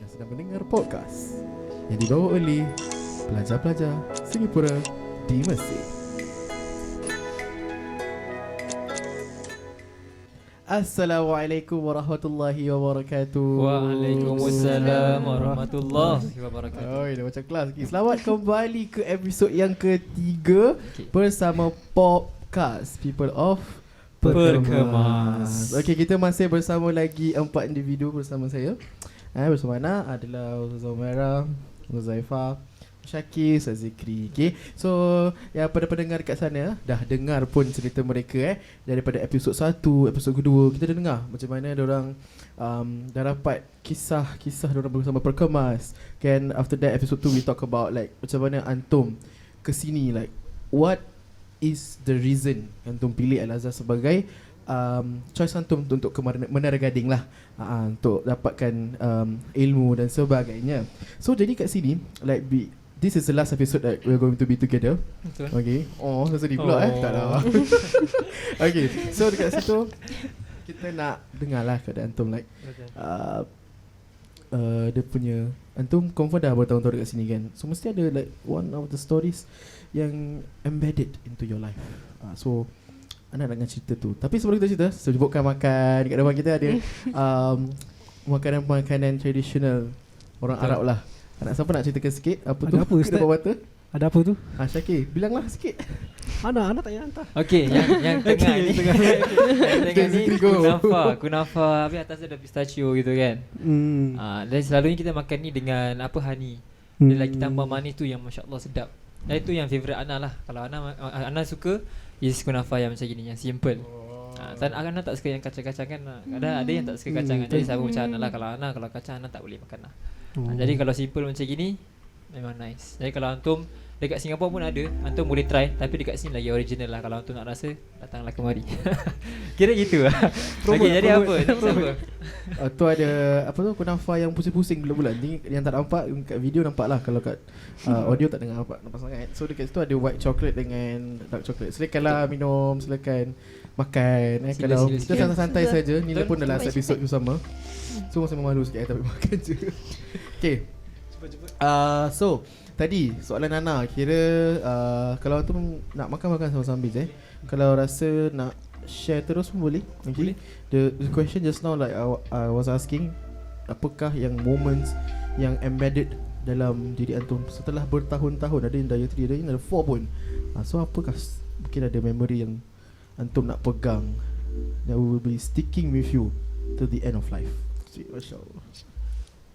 Anda sedang mendengar podcast yang dibawa oleh pelajar-pelajar Singapura di Mesir. Assalamualaikum warahmatullahi wabarakatuh. Waalaikumsalam warahmatullahi wabarakatuh. Oh, dah macam kelas lagi. Selamat kembali ke episod yang ketiga bersama Podcast People of Perkemas. Okey, kita masih bersama lagi 4 individu bersama saya. Bersama Ana adalah Ustazah Umairah, Huzaifah, Syakir, Ustaz Zikri. Okay, so yang pada pendengar kat sana dah dengar pun cerita mereka daripada episod 1, episod kedua kita dah dengar macam mana diorang dah dapat kisah-kisah diorang bersama Perkemas. Kan after that episode 2 we talk about like macam mana antum kesini, like what is the reason antum pilih Al-Azhar sebagai choice antum untuk ke Menara Gading lah, untuk dapatkan ilmu dan sebagainya. So jadi kat sini like this is the last episode that we're going to be together. Betul. Okay. Oh, sedih pula tak lah. Okay, so dekat situ kita nak dengar lah keadaan antum like dia punya, antum confirm dah bertahun-tahun dekat sini kan. So mesti ada like one of the stories yang embedded into your life. So Ana nak cerita tu. Tapi sebelum kita cerita, sebutkan makan. Dekat depan kita ada makanan-makanan tradisional orang Arab lah. Anak siapa nak ceritakan sikit? Apa ada tu? Apa, Ustaz? Depan mata? Ada apa tu? Syakir, bilanglah sikit. Anak tak payah hantar. Okey, yang tengah ni tengah ni Go. kunafa habis atas ada pistachio gitu kan. Dan selalunya kita makan ni dengan apa, honey. Dia lagi tambah manis tu yang masya-Allah sedap. Dan itu yang favourite Ana lah. Kalau Ana suka is kunafa yang macam gini, yang simple. Ana tak suka yang kacang-kacang kan. Ada yang tak suka kacang. Jadi sama macam Ana lah. Kalau kacang Ana tak boleh makan lah. Jadi kalau simple macam gini memang nice. Jadi kalau antum dekat Singapura pun ada, antum boleh try. Tapi dekat sini lagi original lah. Kalau antum nak rasa, datanglah kemari. Kira gitu lah. Okay, jadi apa? Tu ada apa tu, kunafa yang pusing-pusing bulat-bulat. Ni yang tak nampak kat video nampak lah. Kalau kat audio tak dengar nampak sangat. So dekat situ ada white chocolate dengan dark chocolate. Silakanlah minum, silakan makan. Kalau kita santai-santai saja. Ni pun dalam episod bersama. So masa malu sikit tapi makan je. Okay. So tadi soalan Nana, kira kalau tu nak makan sama-sama kalau rasa nak share terus pun boleh. Okay. The question just now like I was asking, apakah yang moments yang embedded dalam diri antum setelah bertahun-tahun, ada yang dah 3, ada yang dah 4 pun. So apakah mungkin ada memory yang antum nak pegang that will be sticking with you to the end of life? Masya-Allah.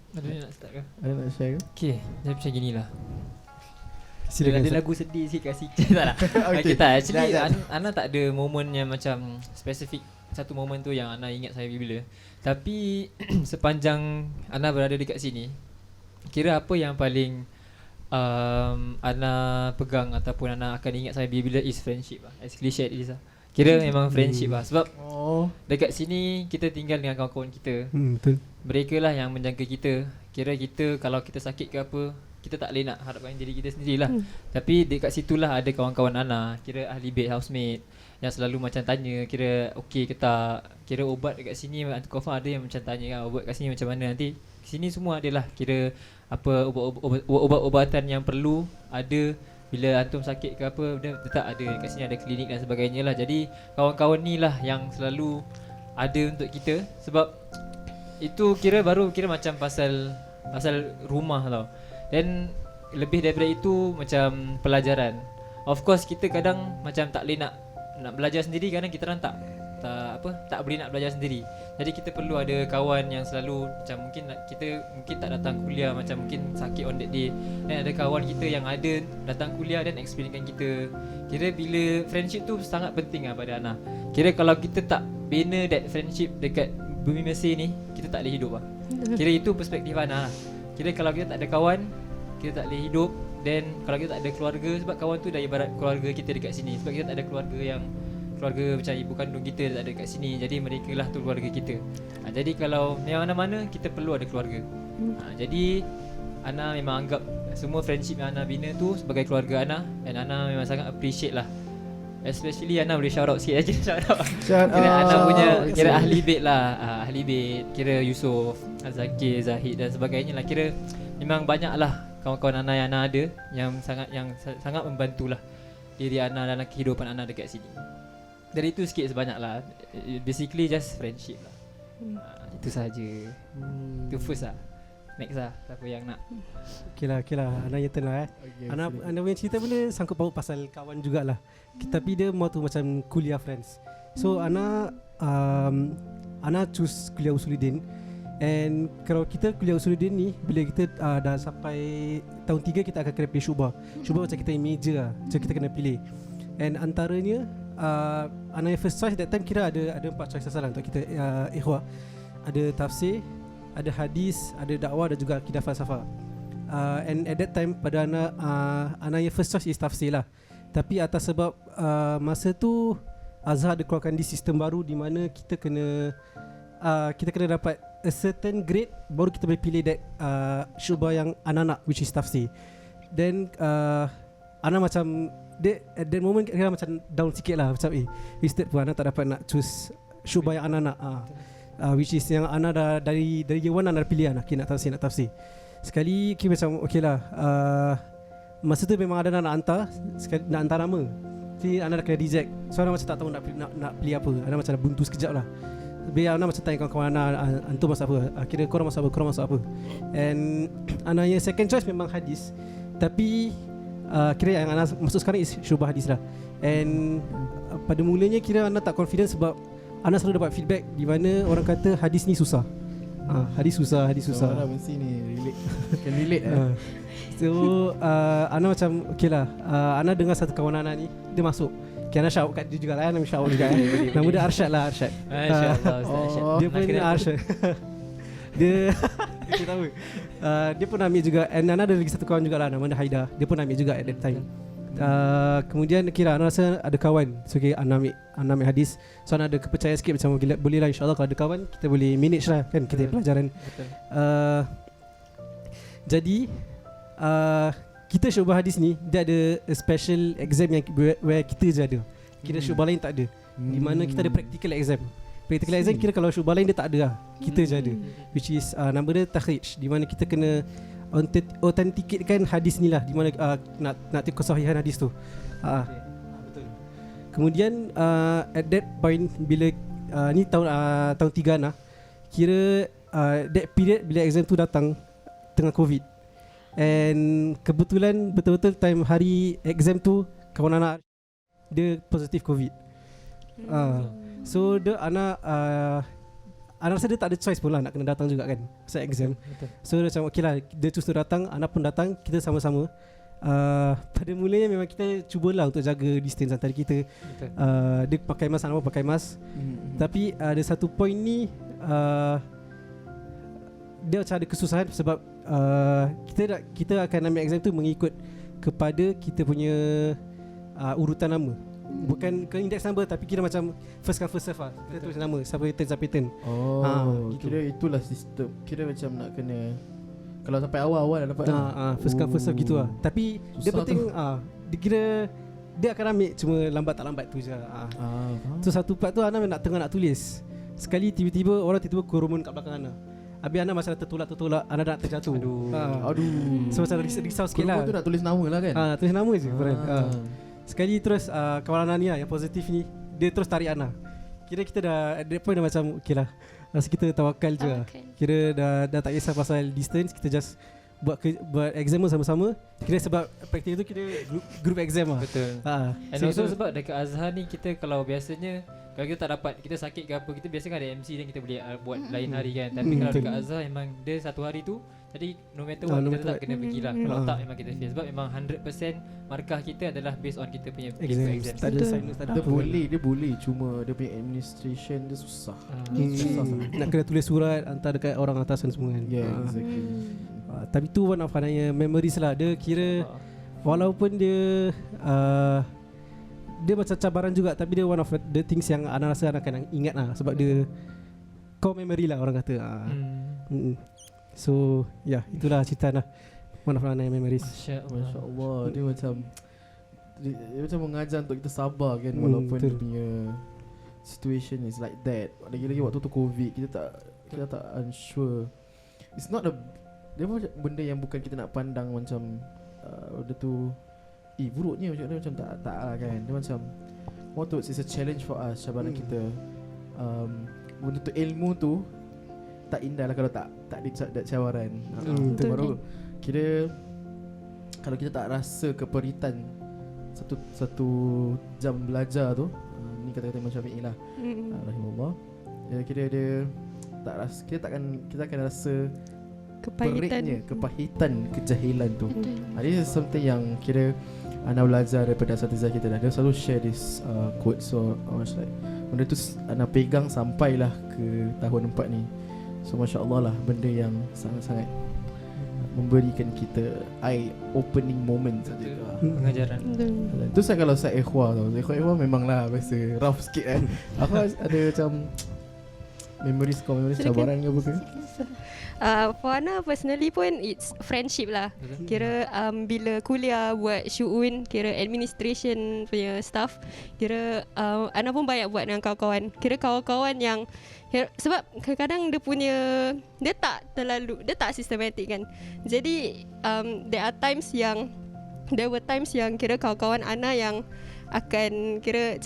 Ada nak start ke? Ada nak share ke? Okay, jadi macam ginilah. Silakan. Ada lagu sedih sikit kasih. Tak lah. Okay, tak. Actually Ana tak ada moment yang macam spesifik satu moment tu yang Ana ingat saya bila. Tapi sepanjang Ana berada dekat sini, kira apa yang paling Ana pegang ataupun Ana akan ingat saya bila is friendship lah. As cliche it is lah. Kira memang friendship lah. Sebab dekat sini kita tinggal dengan kawan-kawan kita. Betul. Mereka lah yang menjaga kita. Kira kita kalau kita sakit ke apa, kita tak boleh nak harapkan diri kita sendirilah. Tapi dekat situlah ada kawan-kawan Ana, kira ahli bed, housemate, yang selalu macam tanya kira okey ke tak. Kira ubat dekat sini confirm ada yang macam tanya kan, ubat kat sini macam mana. Nanti sini semua adalah kira apa ubat-ubatan yang perlu ada. Bila antum sakit ke apa, dia tetap ada kat sini, ada klinik dan sebagainya lah. Jadi kawan-kawan ni lah yang selalu ada untuk kita. Sebab itu kira macam pasal rumah tau. Dan lebih daripada itu macam pelajaran. Of course kita kadang macam tak boleh nak belajar sendiri. Kadang kita orang tak boleh nak belajar sendiri. Jadi kita perlu ada kawan yang selalu macam mungkin tak datang kuliah, macam mungkin sakit on that day, dan ada kawan kita yang ada datang kuliah dan explainkan kita. Kira bila friendship tu sangat penting lah pada Ana. Kira kalau kita tak bina that friendship dekat bumi Mesir ni, kita tak boleh hidup lah. Kira itu perspektif Ana lah. Kira kalau kita tak ada kawan, kita tak boleh hidup. Dan kalau kita tak ada keluarga, sebab kawan tu dah ibarat keluarga kita dekat sini. Sebab kita tak ada keluarga macam ibu kandung kita tak ada kat sini. Jadi mereka lah tu keluarga kita. Jadi kalau yang mana-mana kita perlu ada keluarga. Jadi Ana memang anggap semua friendship yang Ana bina tu sebagai keluarga Ana. Dan Ana memang sangat appreciate lah Especially Ana boleh shout out sikit aja. Shout out. Shout Kira Ana out. punya kira ahli bait lah. Ahli bait, kira Yusof, Zakir, Zahid dan sebagainya lah. Kira memang banyak lah kawan-kawan Ana yang Ana ada yang sangat membantulah diri Ana dalam kehidupan Ana dekat sini. Dari itu sikit sebanyak lah. Basically just friendship lah. Itu sahaja. Itu first lah. Next lah, siapa yang nak. Okay lah Ana yang turn lah Okay, Ana punya cerita pun dia sangkut paut pasal kawan jugalah. Tapi dia more tu macam kuliah friends. So Ana choose kuliah Usuluddin. And kalau kita kuliah Usuluddin ni, bila kita dah sampai tahun 3 kita akan kena pilih syubah. Syubah macam kita major lah, macam kita kena pilih. And antaranya Ana yang first choice that time kira ada 4 choices lah untuk kita ikhwah. Ada tafsir, ada hadis, ada dakwah dan juga akidah falsafah. And at that time pada Ana yang first choice is tafsir lah. Tapi atas sebab masa tu Azhar ada keluarkan di sistem baru di mana kita kena dapat a certain grade baru kita boleh pilih that syubah yang Ana nak, which is tafsir. Then Ana macam at that moment kira macam down sikit lah, macam wasted pun Ana tak dapat nak choose syubah yang Ana nak. Which is yang Ana dah dari year 1 Ana dah pilih nak tafsir. Sekali kira macam okay lah, masa tu memang ada nak hantar nama. Jadi Ana dah kena reject. So Ana macam tak tahu nak pilih apa. Ana macam dah buntu sekejap lah. Biar Ana macam tanya kawan-kawan Ana, antum masuk apa? Kira korang masuk apa? And Ana yang second choice memang hadis. Tapi kira yang Ana masuk sekarang is syubah hadis lah. And pada mulanya kira Ana tak confident sebab Ana selalu dapat feedback di mana orang kata hadis ni susah. Hadis susah. Orang mesti ni relate. Can relate So Ana macam okay lah, Ana dengar satu kawan Ana ni, dia masuk. Okay, Ana shout kat dia juga lah. Ana shout juga nama dia Arsyad lah, Arsyad. InsyaAllah Ustaz Arsyad. Dia pun Arsyad. Dia kita tahu. Dia pun ambil juga. And Ana ada lagi satu kawan juga lah, nama dia Haida. Dia pun ambil juga at that time. Kemudian kira Ana rasa ada kawan. So okay, Ana ambil hadis. So Ana ada kepercayaan sikit macam boleh lah, insyaAllah kalau ada kawan kita boleh manage lah kan kita pelajaran. Jadi kita syubah hadis ni dia ada a special exam yang where kita je ada. Kira syubah lain tak ada. Di mana kita ada practical exam. Practical exam kira kalau syubah lain dia tak ada lah. Kita je ada. Which is nama dia takhrij, di mana kita kena authenticate hadis ni lah, di mana nak tengok kesahihan hadis tu. Betul. Kemudian at that point bila ni tahun 3 lah, kira that period bila exam tu datang tengah COVID. And kebetulan betul-betul time hari exam tu kawan anak dia positif COVID. So dia anak rasa dia tak ada choice pun lah, nak kena datang juga kan pasal exam. So dia macam okay lah, dia choose to datang, anak pun datang, kita sama-sama. Pada mulanya memang kita cubalah untuk jaga distance antara kita. Dia pakai mask, anak pun pakai mask. Tapi ada satu point ni dia macam ada kesusahan sebab kita akan ambil exam tu mengikut kepada kita punya urutan nama. Bukan ke index number, tapi kira macam first come first serve lah. Kita tulis nama, siapa pattern. Gitu. Kira itulah sistem. Kira macam nak kena, kalau sampai awal-awal dah dapat first come first serve gitu lah. Tapi dia penting dia kira dia akan ambil, cuma lambat tak lambat tu je. So satu part tu Ana nak tulis. Sekali tiba-tiba orang kerumun kat belakang Ana. Habis Ana macam tertolak, Ana nak terjatuh. Aduh. So macam risau sikit lah. Kerumun tu nak tulis nama lah kan? Tulis nama je. Sekali terus kawan Ana ni lah, yang positif ni, dia terus tarik Ana. Kira kita dah at that point dah macam okay lah, rasa kita tawakal je lah. Kira dah tak kisah pasal distance, kita just buat exam sama-sama. Kira sebab praktik tu kita group exam lah. Betul. And also sebab dekat Azhar ni kita kalau biasanya kalau kita tak dapat, kita sakit ke apa, kita biasa kan ada MC dan kita boleh buat lain hari kan. Tapi kalau dekat Azhar memang dia satu hari tu, jadi no matter what kita tetap kena pergi lah. Kalau tak memang kita fail. Sebab memang 100% markah kita adalah based on kita punya exam. Tak ada assignment, tak ada. Dia boleh, cuma dia punya administration dia susah. Susah sangat. Nak kena tulis surat hantar dekat orang atasan semua kan. Exactly. Tapi tu one of Ananya memories lah. Dia kira walaupun dia macam cabaran juga, tapi dia one of the things yang Ana rasa Ana akan ingat lah. Sebab dia core memory lah orang kata. So itulah cerita lah, one of Ananya memories. Masya Allah. Dia macam dia macam mengajar untuk kita sabar kan, walaupun dia punya situation is like that. Lagi-lagi waktu tu COVID, kita tak unsure. It's not dia macam benda yang bukan kita nak pandang macam benda tu buruknya macam tak lah kan. Dia macam more tu it's a challenge for us, cabaran kita. Benda tu, ilmu tu tak indah lah kalau tak ada cabaran. Itu baru kira kalau kita tak rasa keperitan satu jam belajar tu, ni kata-kata Imam Syafi'i lah, rahimahullah. Kira dia tak rasa, kita akan rasa kepahitan kejahilan tu. This is something yang kira Ana belajar daripada asatidzah kita dah. Dia selalu share this quote. So I was like, benda tu Ana pegang sampailah ke tahun 4 ni. So Masya Allah lah, benda yang sangat-sangat memberikan kita eye opening moment saja. Pengajaran. Tu saya kalau saya ikhwah tau. Ikhwah memanglah biasa rough sikit kan. Aku ada macam memories cabaran ke apa ke? For Ana personally pun it's friendship lah. Kira bila kuliah buat syu'un, kira administration punya staff, kira Ana pun banyak buat dengan kawan-kawan. Kira kawan-kawan yang sebab kadang-kadang dia tak sistematik kan. Jadi there were times yang kira kawan-kawan Ana yang akan kira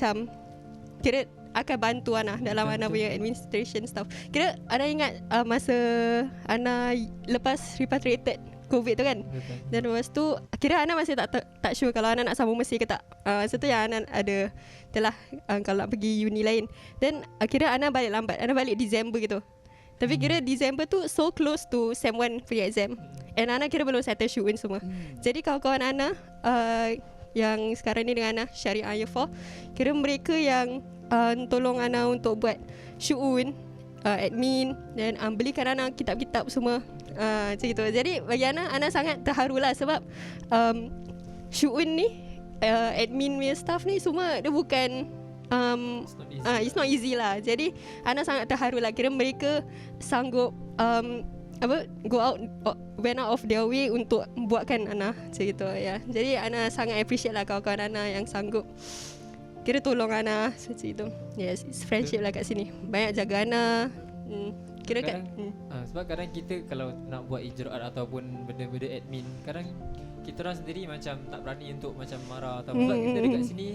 akan bantu Ana dalam Ana punya administration stuff. Kira Ana ingat masa Ana lepas repatriated COVID tu kan. Dan lepas tu kira Ana masih tak sure kalau Ana nak sambung Mesir ke tak. Masa tu yang Ana ada kalau nak pergi uni lain. Dan kira Ana balik lambat. Ana balik Disember gitu. Tapi kira Disember tu so close to Sem 1 punya exam. And Ana kira belum settle syu'un semua. Jadi kawan-kawan Ana yang sekarang ni dengan Ana, Syariah Year 4, kira mereka yang tolong Ana untuk buat syu'un, admin, dan belikan Ana kitab-kitab semua, macam gitu. Jadi bagi Ana sangat terharu lah sebab syu'un ni, admin punya staff ni semua dia bukan it's not easy lah. Jadi Ana sangat terharu lah, kira mereka sanggup went out of their way untuk buatkan Ana macam gitu ya. Jadi Ana sangat appreciate lah kawan-kawan Ana yang sanggup kira tolong Ana seperti itu. Yes, it's friendship lah kat sini. Banyak jaga Ana. Kira kadang, sebab kadang kita kalau nak buat ijraat ataupun benda-benda admin, kadang kita orang sendiri macam tak berani untuk macam marah atau sebab kita dekat sini,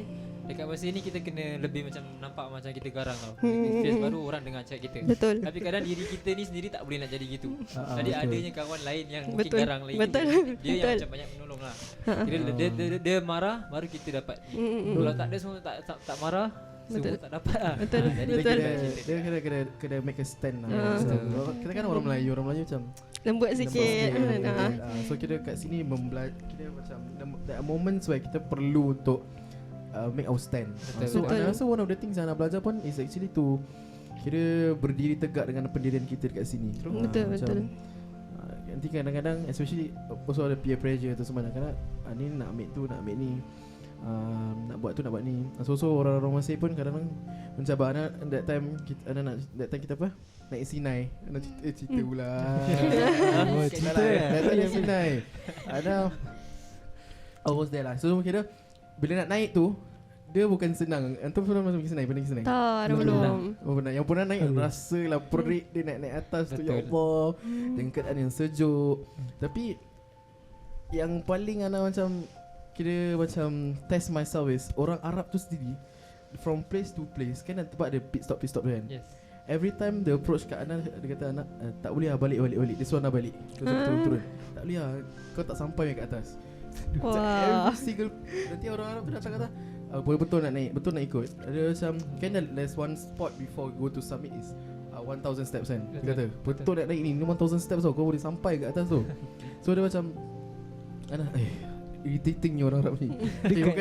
dekat masa ni kita kena lebih macam nampak macam kita garang tau. Face baru orang dengar cakap kita. Betul. Tapi kadang diri kita ni sendiri tak boleh nak jadi gitu. Jadi adanya kawan lain yang mungkin betul. garang lagi. Betul. Dia yang macam banyak menolong lah. Kira dia marah baru kita dapat. Kalau tak ada semua tak marah, betul. semua tak dapat lah. Betul. Betul. Dia kena make a stand lah. Kita kan orang Melayu macam lembut sikit. So kita kat sini kita macam there are moments where kita perlu untuk make our stand. So Ana rasa one of the things yang Ana belajar pun is actually to kira berdiri tegak dengan pendirian kita dekat sini. Betul. Nanti kadang-kadang especially also ada peer pressure tu semua. Kadang-kadang ni nak ambil tu, nak ambil ni, nak buat tu, nak buat ni. So orang-orang Mesir pun kadang-kadang mencabar Ana. That time kita apa? Naik Sinai. Ana cerita pula. Cerita naik Sinai. Ana I was there lah. So kira bila nak naik tu dia bukan senang. Antum pernah masuk pergi Sinai? Pernah pergi Sinai? Tak, belum. Pernah. Yang pernah naik rasalah perik dia naik atas tu, ya Allah. Dengan keadaan yang sejuk. Tapi yang paling Ana macam kira macam test myself is orang Arab tu sendiri from place to place kan tempat ada pit stop tu kan. Yes. Every time the approach kat Ana, dia kata Ana tak boleh lah balik. Dia suruh Ana balik. Turun. Tak boleh lah, kau tak sampai kat atas. Wah. Every single nanti orang Arab tu datang kata betul nak naik, betul nak ikut. Ada macam kan there's one spot before go to summit is 1000 steps kan. Dia kata betul nak naik ni 1000 steps tau, kau boleh sampai kat atas tu. So dia macam Ana irritating ni orang Arab ni.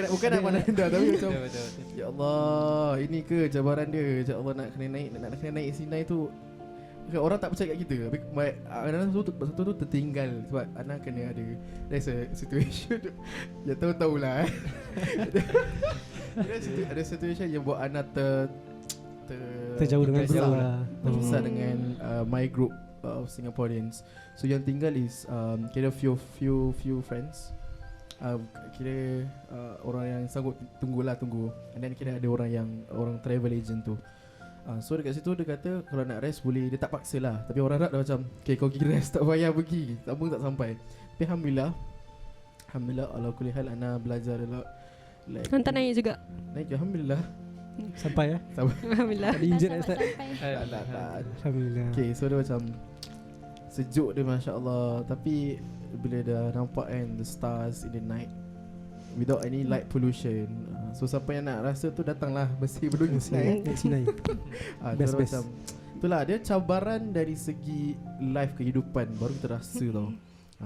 Bukan nak mana dah tapi macam Betul. ya Allah, ini ke cabaran dia. Ya Allah, nak kena naik Sinai tu. Orang tak percaya kat kita. Tapi kadang-kadang satu tu tertinggal sebab Ana kena ada there's a situation ya tahu-tahulah ada situation yang buat Ana terjauh dengan group lah. Terpisah dengan my group of Singaporeans. So yang tinggal is kira few friends. kira orang yang sanggup tunggu. And then kira ada orang travel agent tu. So dekat situ dia kata kalau nak rest boleh, dia tak paksa lah. Tapi orang Arab dah macam, okay kau kira rest tak payah pergi, tabung tak sampai. Tapi Alhamdulillah ala kulli hal ana belajar a lot. Like, Hantar naik juga. naik Alhamdulillah. Sampai ya. Alhamdulillah. Tak ada injet Tak Ustaz. sampai. Tak. Alhamdulillah. Okay, so dia macam sejuk dia Masya Allah. Tapi bila dah nampak kan the stars in the night without any light pollution, so siapa yang nak rasa tu datanglah Mesir Bendungan Sinai. Sinai. Best. Macam itulah dia cabaran dari segi life kehidupan baru kita rasa tau.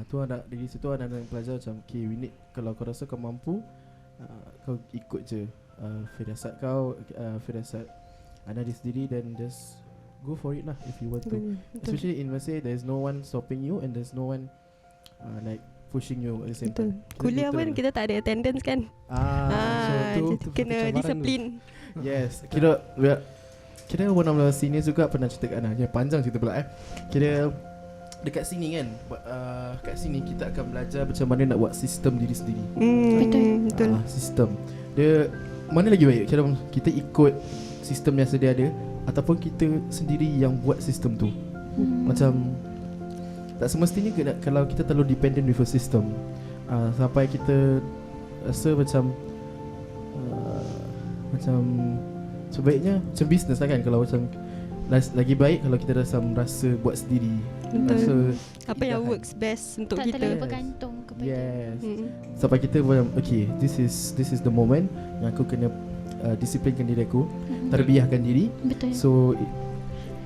Tu ada dari situ ada yang pelajar macam okay, we need, kalau kau rasa kau mampu, kau ikut je firasat kau, firasat anda di sendiri, then just go for it lah if you want to. Especially in Mesir, there's no one stopping you and there's no one like pushing you at the same time. Kuliah pun kita tak ada attendance kan. So tu kena cabaran disiplin. yes, kira one of the seniors juga pernah cerita kat Ana. Dia panjang cerita pula Kira dekat sini kan, kat sini kita akan belajar macam mana nak buat sistem diri sendiri. Betul. Sistem dia mana lagi baik, kira kita ikut sistem yang sedia ada ataupun kita sendiri yang buat sistem tu. Macam tak semestinya kalau kita terlalu dependent with a system, sampai kita rasa macam sebaiknya macam business lah kan. Kalau macam lagi baik kalau kita rasa buat sendiri. Rasa Apa yang works best untuk Tak kita. terlalu bergantung kepada yes. Sampai kita macam okay, this is the moment yang aku kena disiplinkan diri aku, terbiahkan diri. Betul.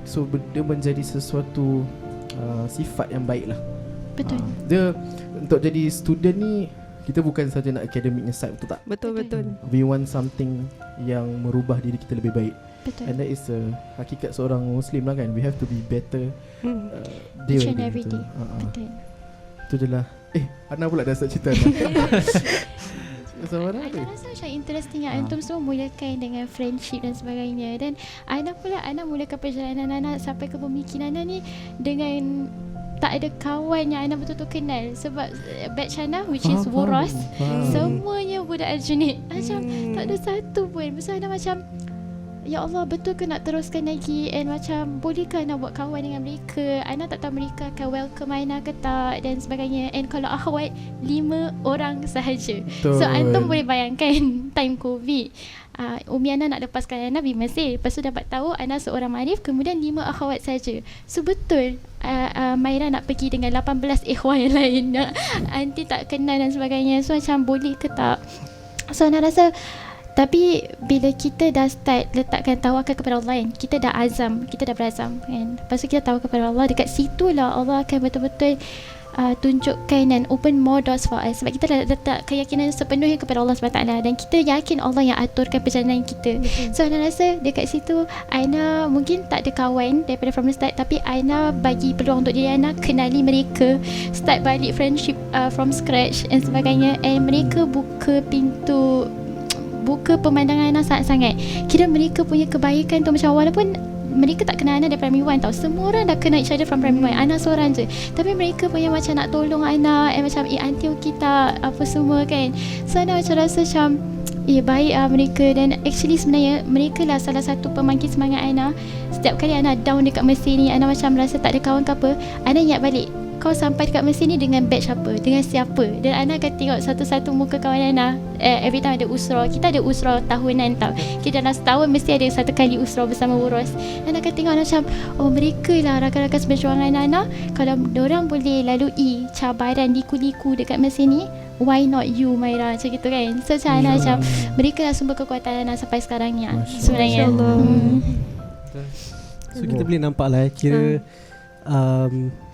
So dia menjadi sesuatu sifat yang baik lah. Betul. Dia untuk jadi student ni, kita bukan saja nak academic side, betul tak? Betul. We want something yang merubah diri kita lebih baik. Betul. And that is hakikat seorang Muslim lah kan. We have to be better day Each by and day every gitu. day. Betul. Itu je lah. Ana pula dah start cerita. Sama mana Ana ni? rasa macam interesting lah. Antum semua mulakan dengan friendship dan sebagainya. Dan Ana mulakan perjalanan Ana sampai ke pemikiran Ana ni dengan tak ada kawan yang Ana betul-betul kenal. Sebab batch Ana which is Wuras, semuanya budak Aljunied. Macam tak ada satu pun. Lepas tu Ana macam, ya Allah, betul ke nak teruskan lagi? And macam bolehkah nak buat kawan dengan mereka? Ana tak tahu mereka akan welcome Ana ke tak dan sebagainya. And kalau akhwat 5 orang sahaja. So antum boleh bayangkan time COVID, Umi Ana nak lepaskan Ana pergi Mesir. Lepas tu dapat tahu Ana seorang Marif, kemudian 5 akhwat saja. So betul Maira nak pergi dengan 18 ikhwan yang lain, anti tak kenal dan sebagainya. So macam boleh ke tak? So Ana rasa, tapi bila kita dah start letakkan tawakal kepada Allah kan, kita dah berazam kan. Lepas tu kita tawakal kepada Allah, dekat situlah Allah akan betul-betul tunjukkan dan open more doors for us. Sebab kita dah letak keyakinan sepenuhnya kepada Allah SWT, dan kita yakin Allah yang aturkan perjalanan kita. So Ana rasa dekat situ Ana mungkin tak ada kawan daripada from the start, tapi Ana bagi peluang untuk diri Ana kenali mereka, start balik friendship from scratch dan sebagainya. And mereka buka pemandangan Ana sangat-sangat. Kira mereka punya kebaikan tu macam, walaupun mereka tak kenal Ana dari primary 1 tau. Semua orang dah kenal each other from primary 1. Ana seorang je. Tapi mereka punya macam nak tolong Ana, macam aunty kita apa semua kan. So Ana macam rasa macam baik mereka. Dan actually sebenarnya mereka lah salah satu pemangkit semangat Ana. Setiap kali Ana down dekat Mesir ni, Ana macam rasa tak ada kawan ke apa, Ana ingat balik, kau sampai dekat Mesir ni dengan batch apa, dengan siapa. Dan Ana akan tengok satu-satu muka kawan Ana. Every time ada usrah, kita ada usrah tahunan tau. Kita dalam setahun mesti ada satu kali usrah bersama Wuros. Ana akan tengok Ana macam, oh mereka lah rakan-rakan seperjuangan Ana. Kalau diorang boleh lalui cabaran liku-liku dekat Mesir ni, why not you Maira, macam gitu kan. So macam Ana macam, mereka lah sumber kekuatan Ana sampai sekarang ni sebenarnya. So kita boleh nampak lah kira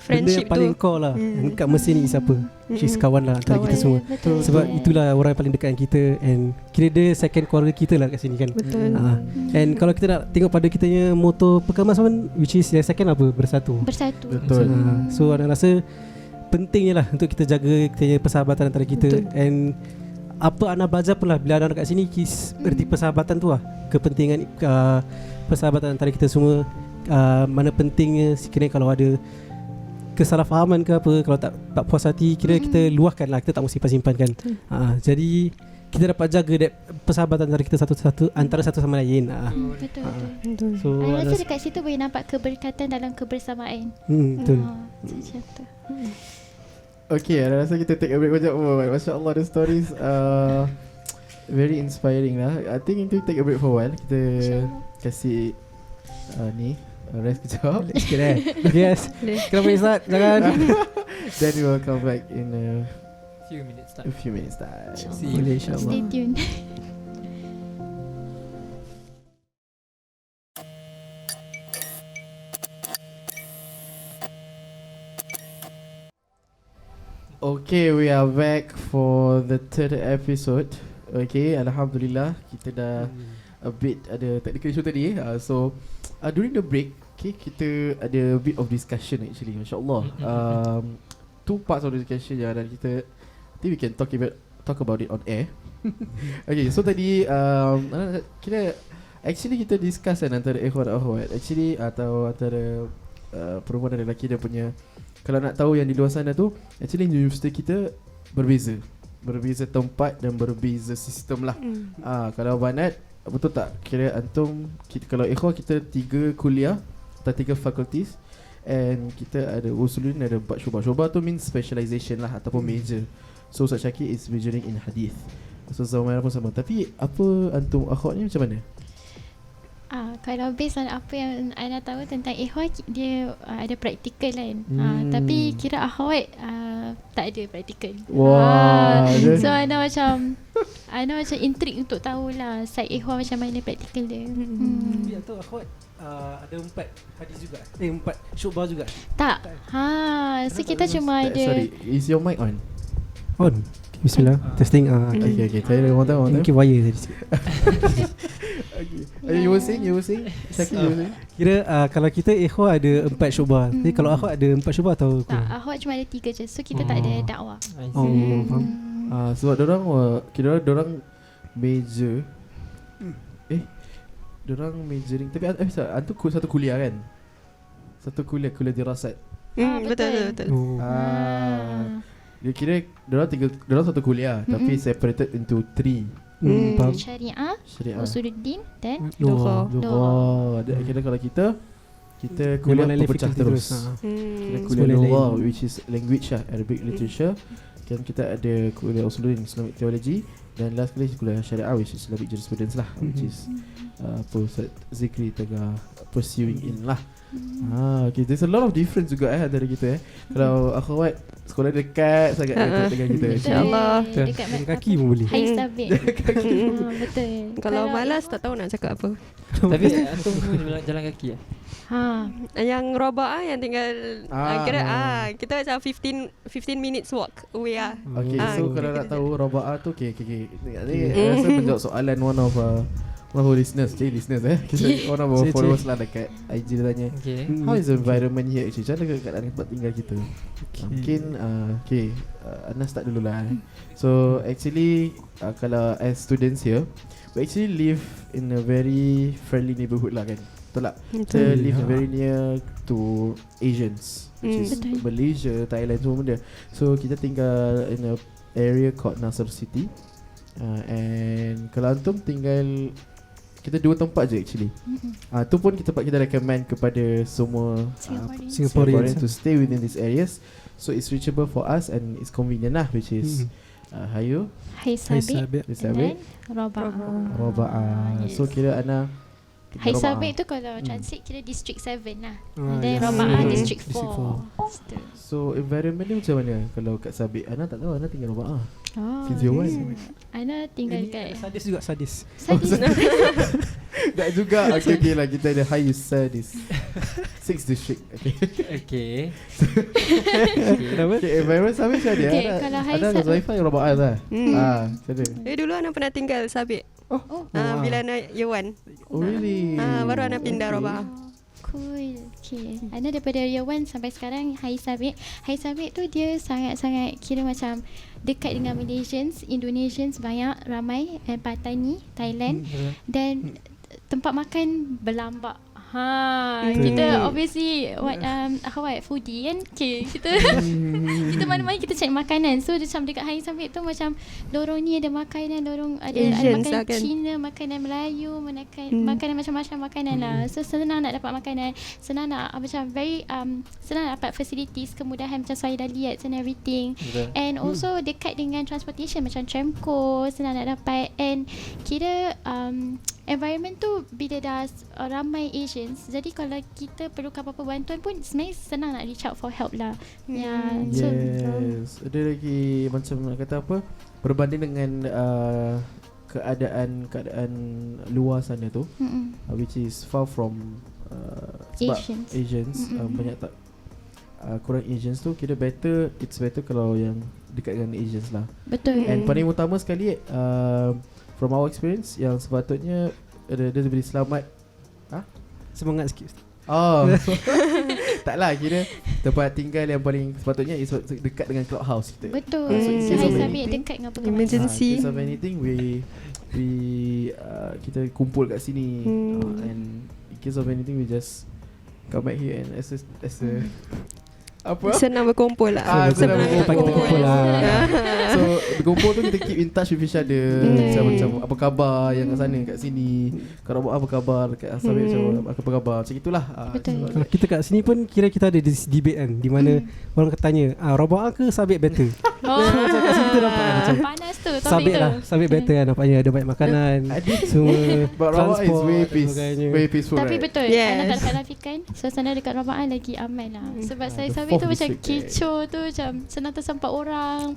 benda yang paling core lah dekat Mesir ni siapa? She's kawan lah antara kita semua. Betul. Sebab itulah orang yang paling dekat dengan kita, and kira dia second keluarga kita lah kat sini kan. Betul. And kalau kita nak tengok pada kita punya moto Perkamas pun, which is yang second apa? Bersatu. Betul. So Ana rasa pentingnya lah untuk kita jaga kita punya persahabatan antara kita. Betul. And apa Ana belajar pun lah bila Ana kat sini, erti persahabatan tu lah, kepentingan persahabatan antara kita semua. Mana pentingnya sekiranya kalau ada kesalahfahaman ke apa, kalau tak puas hati kira kita luahkan lah, kita tak mesti simpan kan. Jadi kita dapat jaga persahabatan antara kita antara satu sama lain. Betul. So I rasa dekat situ boleh nampak keberkatan dalam kebersamaan. betul. Macam tu. Okay, I rasa kita take a break sekejap. Masya Allah, the stories very inspiring lah. I think kita take a break for a while. Kita kasih rest kejap. Sikit Yes. Kenapa Izzat? Jangan. Then we will come back in few minutes time. See you. Boleh insyaAllah. Stay tuned. Okay, we are back for the third episode. Okay, Alhamdulillah kita dah a bit ada technical issue tadi. So during the break, okay, kita ada a bit of discussion actually. MasyaAllah. Two parts of the discussion yang dan kita I think we can talk about it on air. Okay, so tadi kita actually kita discuss kan antara ikhwan dan akhwat actually atau antara perempuan dan lelaki dia punya. Kalau nak tahu yang di luar sana tu, actually universiti kita berbeza tempat dan berbeza sistem lah. Kalau Banat, betul tak? Kira antum kalau ikhwan kita 3 kuliah atau 3 fakultis, and kita ada usulin, ada 4 syubah. Syubah tu means specialization lah ataupun major. So Ustaz Syakir is majoring in hadith. So sama pun sama. Tapi apa antum akhwat ni macam mana? Kalau based on apa yang Ana tahu tentang ikhwan, dia ada praktikal kan. Tapi kira akhwat tak ada praktikal. So Ana macam intrigue untuk tahulah side ikhwan macam mana praktikal dia. Dia tahu akhwat ada 4 hadis juga. 4 syubah juga. Tak. So kita cuma ada. Sorry, is your mic on? On. Bismillah. Testing. Okay. Saya one time. Mungkin wire tadi. Okay. You were saying? Syakir, you were saying? Kira kalau kita ikhwan ada 4 syubah. Jadi kalau akhwat ada 4 syubah atau Tak, akhwat cuma ada 3 je. So kita tak ada dakwah. faham. Sebab dorang major. Dorang majoring. Tapi antum satu kuliah kan? Satu kuliah dirasat. Betul. Dia kira dorang satu kuliah tapi separated into 3. Faham. Syariah, Usuluddin dan Lughah. Kira kalau kita kuliah Memang pecah fikir terus. Kita kuliah Sekolah Lughah, lain. which is language lah, Arabic literature. Kan kita ada kuliah Usuluddin, Islamic theology, dan last kali kuliah Syariah, which is Islamic jurisprudence lah, which is Ustaz Zikri tengah pursuing in lah. Okay, there's a lot of difference juga antara kita. Kalau akhwat sekolah dekat sangat dengan kita. InsyaAllah. Dekat Kaki pun boleh. High Sabit. Betul. Kalau malas tak tahu nak cakap apa. Tapi antum semua jalan kaki Yang Robah yang tinggal kira kita macam 15 minutes walk away Okay, so kalau nak tahu Roba'ah tu okay. Ni rasa menjawab soalan one of our listeners. One of our followers lah dekat IG dia tanya, how is the environment here actually? Macam mana keadaan tempat tinggal kita? Mungkin Ana start dulu lah. So actually kalau as students here, we actually live in a very friendly neighborhood lah kan. Betul tak? Kita live very near to Asians, which is Malaysia, Thailand, semua benda. So kita tinggal in a area called Nasr City, and kalau antum tinggal, kita 2 tempat je actually. Tu pun tempat kita recommend kepada semua Singaporeans to stay within these areas. So it's reachable for us and it's convenient lah, which is Hayu, High Sabit dan Roba'ah. So kira Ana High Sabit tu kalau translate kira District 7 lah. Dan Roba'ah District 4. So environment ni macam mana kalau kat Sabit? Ana tak tahu, Ana tinggal Roba'ah. Since year 1. Ana tinggal kat Sadis juga, sadis. Tak juga. Okay lah, kita ada highest sadis 6 district. Okay. Kenapa? Okay, environment Sabit macam Okay, mana? kalau Ada dengan Zaifah yang Roba'ah lah. Macam mana? Dulu Ana pernah tinggal Sabit. Bila Ana year 1. Oh really? Baru Ana pindah Robah. Cool. Okay. Ana daripada year 1 sampai sekarang High Sabit. High Sabit tu dia sangat-sangat kira macam dekat dengan Malaysians, Indonesians banyak, ramai, Patani, Thailand, dan tempat makan berlambak. Kita obviously foodie kan. Okay, kita mana-mana kita cari makanan. So macam dekat Hari Summit tu macam lorong ni ada makanan, lorong ada Asians makanan lah kan. Cina, makanan Melayu, makanan macam-macam makanan lah. So senang nak dapat makanan, senang nak macam very senang nak dapat facilities, kemudahan macam saya dah lihat and everything. Betul. And also dekat dengan transportation macam tramco senang nak dapat. And kira environment tu bila dah ramai Asians, jadi kalau kita perlukan apa-apa bantuan pun sebenarnya senang nak reach out for help lah. So Yes. Ada lagi macam nak kata apa, berbanding dengan keadaan luar sana tu, which is far from sebab Asians banyak tak kurang Asians tu, kira it's better kalau yang dekat dengan Asians lah. betul. And paling utama sekali from our experience, yang sepatutnya dia beri selamat. Semangat sikit. Oh. Taklah, kira tempat tinggal yang paling sepatutnya is dekat dengan clubhouse kita. Betul. So in case Saya of sambil anything, dekat dengan emergency. in case of anything, we kita kumpul kat sini, and in case of anything we just come back here and as a apa? Senang berkumpul lah. Senang Tempat kita kumpul lah. So berkumpul tu kita keep in touch with each other. Macam apa khabar yang kat sana kat sini, kat Rabah apa khabar, kat Asabik macam apa khabar, macam itulah. Betul. Kalau kita kat sini pun kira kita ada debate kan, di mana orang tanya Rabah ke Sabit better. Macam kat sini kita nampak kan macam panas tu topik Sabit tu. lah, Sabit better kan, nampaknya ada banyak makanan, semua But Rabah is transport way dan sebagainya. peaceful, Tapi right? betul, Yes. Ana tak dapat nafikan suasana dekat Rabaan lagi aman lah. Sebab saya the Sabit tu fourth macam district, kecoh tu, macam senang tersampak orang.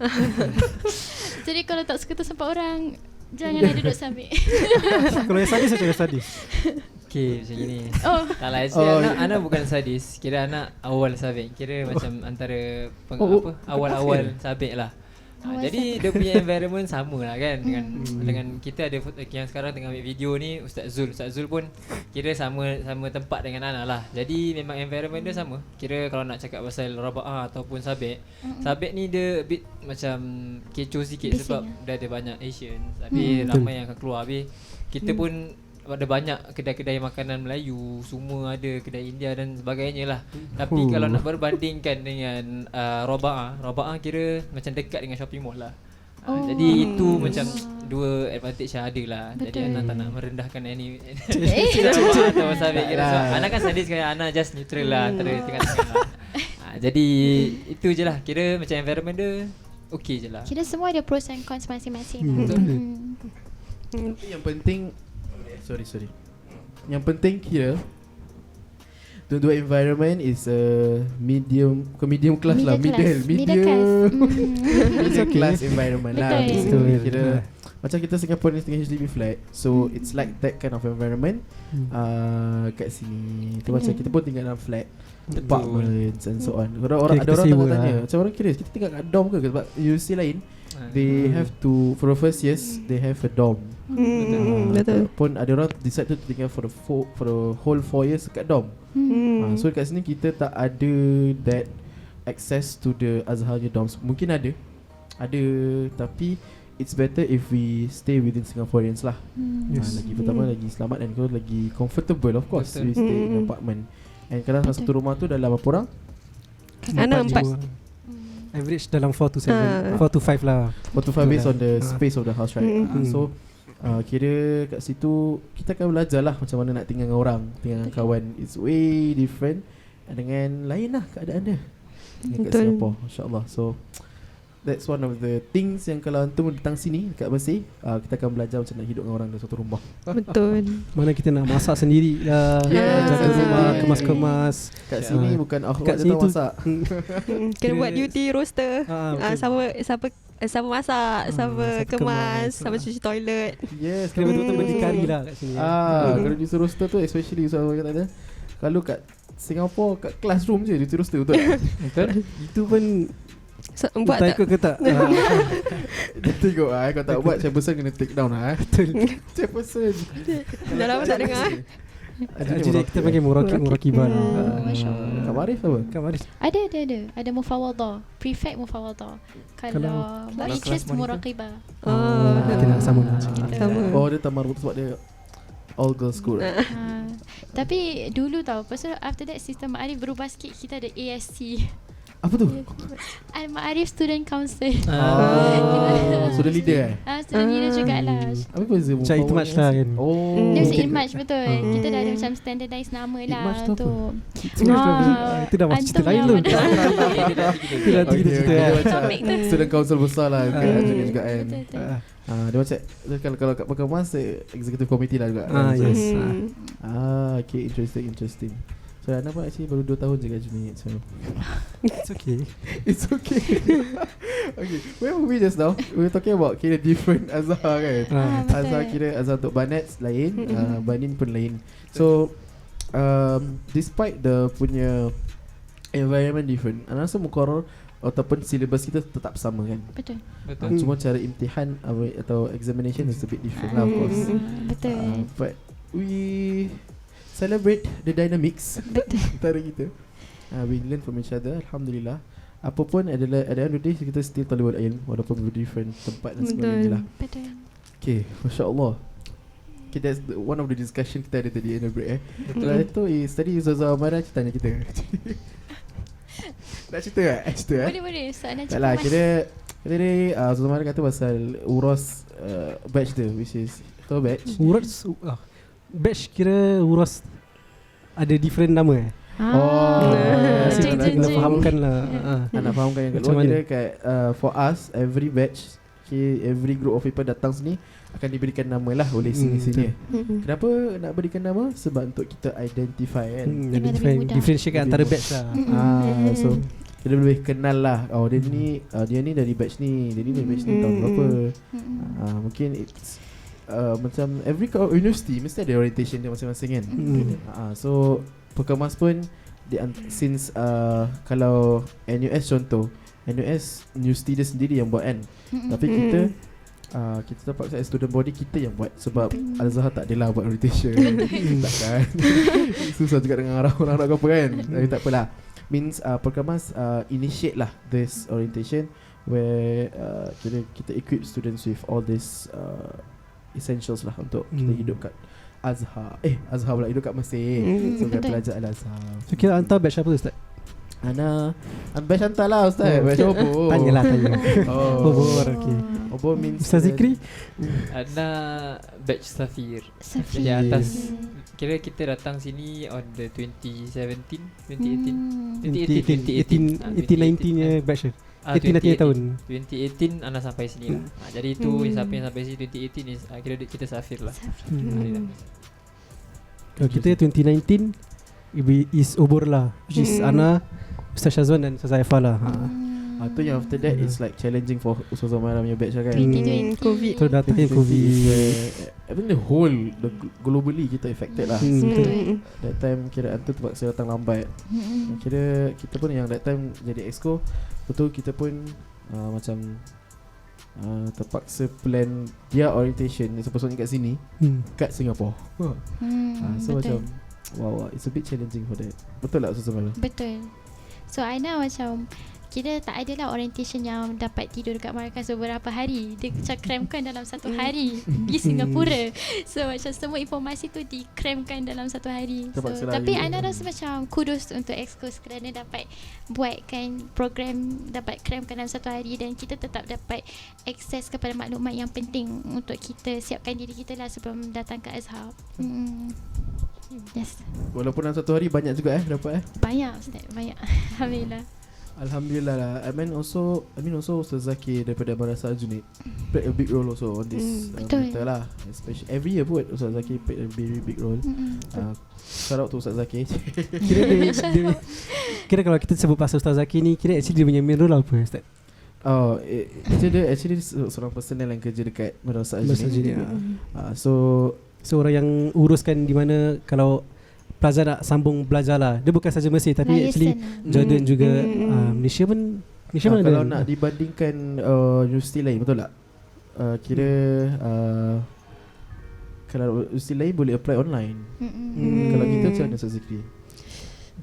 Jadi kalau tak suka tersampak orang, janganlah duduk Sabit. Kalau yang sadis macam yang sadis. Okay, macam gini. Oh, Tak lah, actually Ana bukan sadis. Kira Ana awal sabik. Kira macam antara awal-awal sabik lah. Awal Jadi dia punya environment sama lah kan dengan kita ada yang sekarang tengah ambil video ni, Ustaz Zul pun kira sama tempat dengan Ana lah. Jadi memang environment dia sama. Kira kalau nak cakap pasal Raba'ah ataupun Sabik, Sabik ni dia a bit macam kecoh sikit sebab dah ada banyak Asian. Tapi ramai yang akan keluar. Habis kita pun ada banyak kedai-kedai makanan Melayu, semua ada, kedai India dan sebagainya lah. Tapi kalau nak berbandingkan dengan Raba'ah kira macam dekat dengan shopping mall lah. Jadi itu macam dua advantage yang ada lah. Jadi Betul. Ana tak nak merendahkan any Raba'ah atau Sabik kira. Sebab Ana kan sadis, kaya Ana just neutral lah, antara tengah-tengah lah. Jadi itu je lah, kira macam environment dia okay je lah. kira semua ada pros and cons masing-masing lah. Tapi yang penting Sorry. Yang penting kira dua environment is medium class lah, middle class environment lah. Betul. Basically. Kira macam kita Singaporean tinggal HDB flat, so it's like that kind of environment kat sini. Tu macam kita pun tinggal dalam flat, apartments and so on. Orang ada orang tengah tanya macam orang kira kita tinggal kat dom ke, sebab universiti lain they have to, for the first years they have a dorm. Betul. Pun ada orang decide to tinggal for the whole 4 years kat dorm. So dekat sini kita tak ada that access to the Azharnya dorms. Mungkin ada tapi it's better if we stay within Singaporeans lah. Lagi pertama lagi selamat dan kalau lagi comfortable, of course. Betul. We stay in apartment. And kalau satu rumah tu dalam berapa orang? Ana 4. Average dalam 4 to 7 4 to 5 lah. 4 to 5 based on the space of the house, right? So kira kat situ kita akan belajar lah macam mana nak tinggal dengan orang, tinggal dengan kawan. It's way different dengan lain lah keadaan dia kat Singapore, insyaAllah. So that's one of the things yang kalau antum datang sini dekat Mesir, kita akan belajar macam nak hidup dengan orang dalam satu rumah. Betul. Mana kita nak masak sendiri lah, jaga rumah, kemas-kemas. Kat sini bukan kat dia sini tahu tu masak. Kena buat duty roster. Sama masak, sama kemas, sama cuci toilet. Yes, Kira betul-betul berdikari lah kat sini. kalau duty roster tu especially Ustaz kata, kalau kat Singapore kat classroom je duty roster, betul tak? Betul? Itu pun So, buat tak tak? ikut ke tak? Dia tengok kalau tak buat chairperson kena take down lah. Chairperson Dah lama tak dengar. Jadi kita panggil murakibah lah. Masya Allah. Kak Marif apa? Kak Maris. Ada mufawadah, prefect mufawadah. Kalau waitress muraqibah. Kita nak sama lah. Sama. Oh dia tamar sebab dia all girls school, right? Tapi dulu tau, lepas tu after that sistem Ma'arif berubah sikit. Kita ada ASC, Apa tu? Al-Ma'arif Student Council. Sudah leader Student leader jugalah. Apa beza Macam itu match lah kan. Dia macam Imaj betul. Kita dah ada macam standardise nama lah Imaj tu apa? tu. Itu dah masuk cerita lain tu. Itu dah kita cerita kan. Topik tu. Student council besar lah kat Aljunied juga kan. Betul. Dia macam kalau kat Perkemas executive committee lah juga. Yes. Okay, interesting. So Ana pun actually baru 2 tahun je kat Aljunied. So It's okay. it's okay. Okay, where were we just now? We were talking about kira different Azhar kan. betul. Azhar kira Azhar untuk Banat lain, Banin pun lain. So despite the punya environment different, Ana rasa mukarrar ataupun syllabus kita tetap sama kan. Betul. Betul. Cuma cara imtihan atau examination is a bit different lah of course. Betul. But we celebrate the dynamics antara kita. We learn from each other, alhamdulillah. Apa pun adalah at the end of the day kita still talibul ilm walaupun different tempat dan sebagainya lah. Betul. Okay, masya-Allah. Okay, that's one of the discussion kita ada tadi in the break Kalau itu tadi Ustazah Amara tanya kita. Nak cerita tak? Cerita Boleh. Soalan tak lah, kira ni Ustazah Amara kata pasal uras batch tu, which is tahu batch. Uras batch kira uras ada different nama Cik, kita kena fahamkan lah. Nak fahamkan yang kat Macam luar. mana? Kira kat for us, every batch, every group of people datang sini akan diberikan nama lah oleh senior-senior. Kenapa nak berikan nama? Sebab untuk kita identify kan. Lebih mudah. Differentiate antara batch lah. So kita lebih kenal lah. Dia ni dari batch ni, dia ni dari batch ni tahun berapa. Mungkin it's macam every university mesti ada orientation dia masing-masing kan. So Perkemas pun since kalau NUS contoh, NUS universiti dia sendiri yang buat kan. Tapi kita terpaksa as student body kita yang buat sebab Al-Azhar tak adalah buat orientation. Takkan susah juga dengan orang-orang apa kan. Tapi tak apalah. Means Perkemas initiate lah this orientation where kita equip students with all this essentials lah untuk kita hidup kat Azhar. Azhar pula hidup kat Mesir. So kita belajar Al-Azhar. So kira hantar batch apa Ustaz? Ana batch hantar lah Ustaz. Batch Obor. Tanya. Obor. Okay. Obor means Ustaz Zikri? Ada batch Safir. Jadi atas kira kita datang sini on the 2018 nya batch 18 tahun 2018 Ana sampai sini lah. Jadi itu siapa yang sampai sini 2018 is kira kita Safir lah. Kalau kita 2019 is Obor lah, which is Ana, Ustaz Syazwan dan Ustaz Aifah lah. Tu yang after that it's like challenging for Ustazah Mara punya batch lah kan. 2020 COVID. Tu datangnya COVID. I think the whole globally kita affected lah. That time kira Antu terpaksa datang lambat. Kira kita pun yang that time jadi exco, betul kita pun macam terpaksa plan dia orientation sepatutnya kat sini, kat Singapore. So betul. macam wow, it's a bit challenging for that. Betul tak Ustazah Mara? Betul. So Aina macam kira tak adalah orientation yang dapat tidur dekat markas beberapa hari. Dia macam cramkan dalam satu hari di Singapura. So macam semua informasi tu di-cramkan dalam satu hari. So, tapi Aina rasa macam kudos untuk Excos kerana dapat buatkan program, dapat cramkan dalam satu hari dan kita tetap dapat akses kepada maklumat yang penting untuk kita siapkan diri kita lah sebelum datang ke Azhar. Yes. Walaupun dalam satu hari banyak juga dapat Banyak Ustaz, banyak. Alhamdulillah. Alhamdulillah lah. I mean also Ustaz Zaki daripada Madrasah Aljunied played a big role also on this matter lah. Especially every year pun Ustaz Zaki played a very big role. Shout out to Ustaz Zaki. Kira kalau kita sebut pasal Ustaz Zaki ni, kira actually dia punya main role apa Ustaz? Actually seorang personal yang kerja dekat Madrasah Aljunied. So orang yang uruskan di mana kalau Plaza nak sambung belajar lah. Dia bukan saja Mesir tapi actually Jordan juga Malaysia pun mana kalau ada. nak dibandingkan universiti lain betul tak? Kira kalau universiti lain boleh apply online. Kalau kita macam mana Ustaz Zikri?